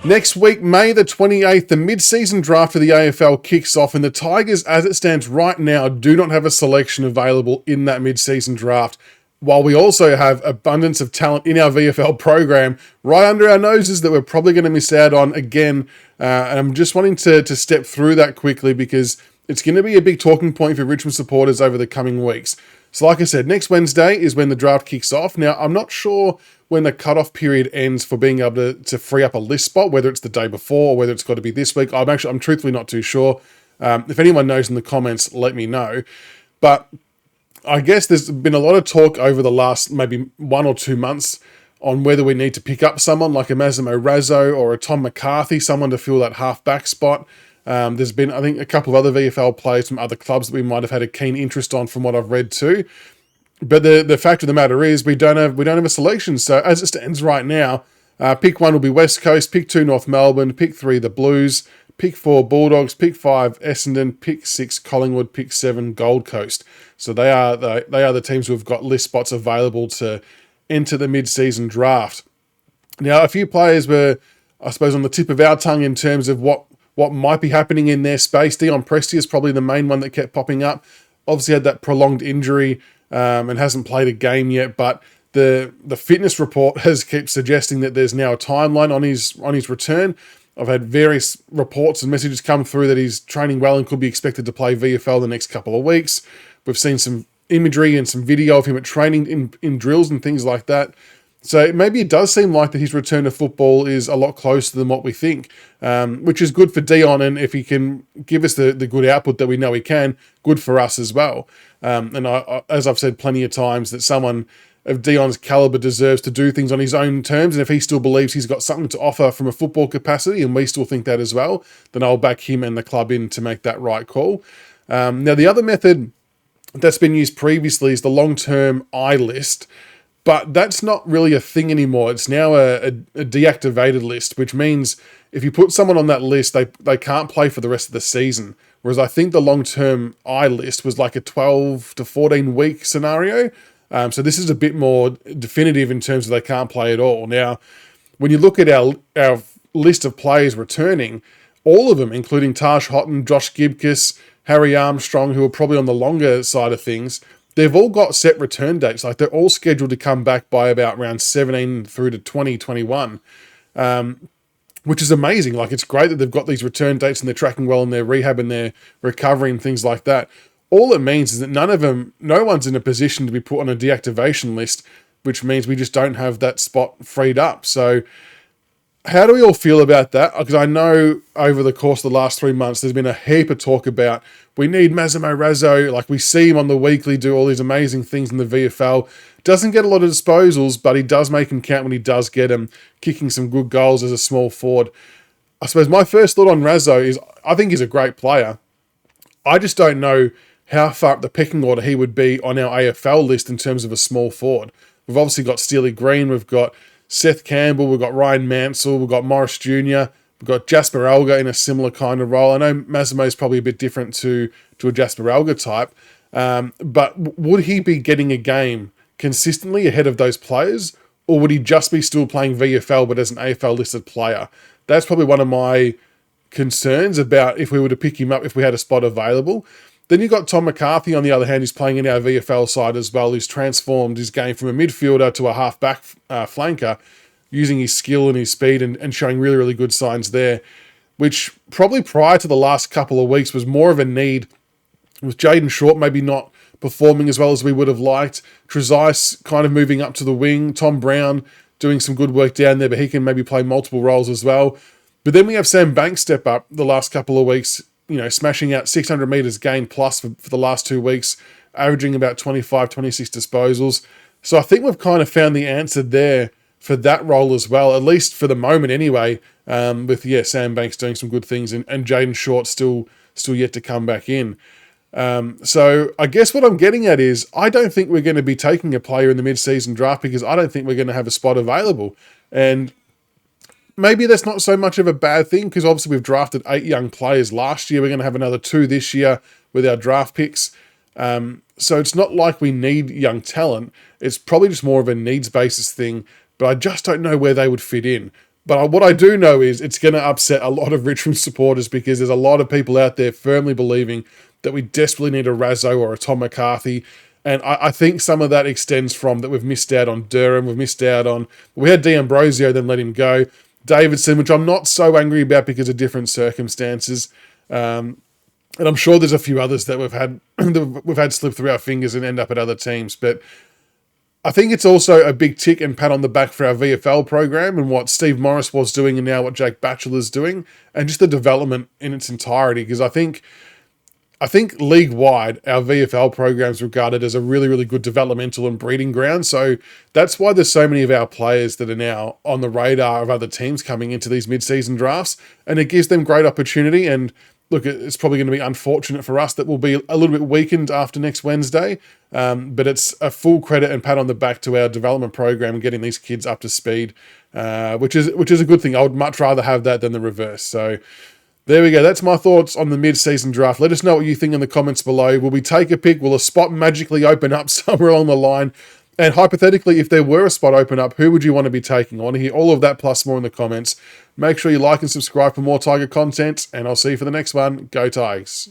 Next week, May the 28th, the mid-season draft of the AFL kicks off, and the Tigers, as it stands right now, do not have a selection available in that mid-season draft, while we also have abundance of talent in our VFL program right under our noses that we're probably going to miss out on again. And I'm just wanting to step through that quickly because it's going to be a big talking point for Richmond supporters over the coming weeks. So like I said, next Wednesday is when the draft kicks off. Now, I'm not sure when the cutoff period ends for being able to free up a list spot, whether it's the day before or whether it's got to be this week. I'm truthfully not too sure. If anyone knows in the comments, let me know. But I guess there's been a lot of talk over the last maybe 1 or 2 months on whether we need to pick up someone like a Massimo Razzo or a Tom McCarthy, someone to fill that half-back spot. There's been, I think, a couple of other VFL players from other clubs that we might have had a keen interest on from what I've read too. But the fact of the matter is we don't have a selection. So as it stands right now, pick 1 will be West Coast, pick 2 North Melbourne, pick 3 the Blues, pick 4 Bulldogs, pick 5 Essendon, pick 6 Collingwood, pick 7 Gold Coast. So they are the teams who have got list spots available to enter the mid-season draft. Now, a few players were, I suppose, on the tip of our tongue in terms of what might be happening in their space. Dion Prestia is probably the main one that kept popping up. Obviously had that prolonged injury and hasn't played a game yet, but the fitness report has kept suggesting that there's now a timeline on his return. I've had various reports and messages come through that he's training well and could be expected to play VFL the next couple of weeks. We've seen some imagery and some video of him at training in drills and things like that. So maybe it does seem like that his return to football is a lot closer than what we think, which is good for Dion. And if he can give us the good output that we know he can, good for us as well. And as I've said plenty of times, that someone of Dion's caliber deserves to do things on his own terms. And if he still believes he's got something to offer from a football capacity, and we still think that as well, then I'll back him and the club in to make that right call. Now, the other method that's been used previously is the long-term I list, but that's not really a thing anymore. It's now a deactivated list, which means if you put someone on that list, they can't play for the rest of the season. Whereas I think the long-term I list was like a 12 to 14 week scenario. So this is a bit more definitive in terms of they can't play at all. Now, when you look at our list of players returning, all of them, including Taj Houghton, Josh Gibcus, Harry Armstrong, who are probably on the longer side of things, they've all got set return dates. Like they're all scheduled to come back by about round 17 through to 2021, which is amazing. Like it's great that they've got these return dates and they're tracking well in their rehab and their recovery and things like that. All it means is that no one's in a position to be put on a deactivation list, which means we just don't have that spot freed up. So how do we all feel about that? Because I know over the course of the last 3 months, there's been a heap of talk about we need Massimo Razzo. Like we see him on the weekly do all these amazing things in the VFL. Doesn't get a lot of disposals, but he does make them count when he does get them, kicking some good goals as a small forward. I suppose my first thought on Razzo is I think he's a great player. I just don't know how far up the pecking order he would be on our AFL list in terms of a small forward. We've obviously got Steely Green, we've got Seth Campbell, we've got Ryan Mansell, we've got Morris Jr., we've got Jasper Alga in a similar kind of role. I know Massimo's probably a bit different to a Jasper Alga type, but would he be getting a game consistently ahead of those players, or would he just be still playing VFL but as an AFL listed player? That's probably one of my concerns about if we were to pick him up if we had a spot available. Then you've got Tom McCarthy, on the other hand, who's playing in our VFL side as well, who's transformed his game from a midfielder to a half-back flanker, using his skill and his speed and showing really, really good signs there, which probably prior to the last couple of weeks was more of a need, with Jaden Short maybe not performing as well as we would have liked, Trezise kind of moving up to the wing, Tom Brown doing some good work down there, but he can maybe play multiple roles as well. But then we have Sam Banks step up the last couple of weeks, smashing out 600 metres gain plus for the last 2 weeks, averaging about 25, 26 disposals. So I think we've kind of found the answer there for that role as well, at least for the moment anyway, with Sam Banks doing some good things and Jaden Short still yet to come back in. So I guess what I'm getting at is I don't think we're going to be taking a player in the mid-season draft because I don't think we're going to have a spot available. And maybe that's not so much of a bad thing because obviously we've drafted 8 young players last year. We're going to have another 2 this year with our draft picks. So it's not like we need young talent. It's probably just more of a needs basis thing. but I just don't know where they would fit in. But what I do know is it's going to upset a lot of Richmond supporters, because there's a lot of people out there firmly believing that we desperately need a Razzo or a Tom McCarthy. And I think some of that extends from that we've missed out on Durham, we've missed out on... We had D'Ambrosio, then let him go. Davidson, which I'm not so angry about because of different circumstances. And I'm sure there's a few others that we've had slip through our fingers and end up at other teams. But I think it's also a big tick and pat on the back for our VFL program and what Steve Morris was doing and now what Jake Batchelor's doing, and just the development in its entirety. Because I think league-wide, our VFL program is regarded as a really, really good developmental and breeding ground. So that's why there's so many of our players that are now on the radar of other teams coming into these mid-season drafts, and it gives them great opportunity. And look, it's probably going to be unfortunate for us that we'll be a little bit weakened after next Wednesday, but it's a full credit and pat on the back to our development program and getting these kids up to speed, which is a good thing. I would much rather have that than the reverse. So there we go. That's my thoughts on the mid-season draft. Let us know what you think in the comments below. Will we take a pick? Will a spot magically open up somewhere along the line? And hypothetically, if there were a spot open up, who would you want to be taking? I want to hear all of that plus more in the comments. Make sure you like and subscribe for more Tiger content, and I'll see you for the next one. Go Tigers.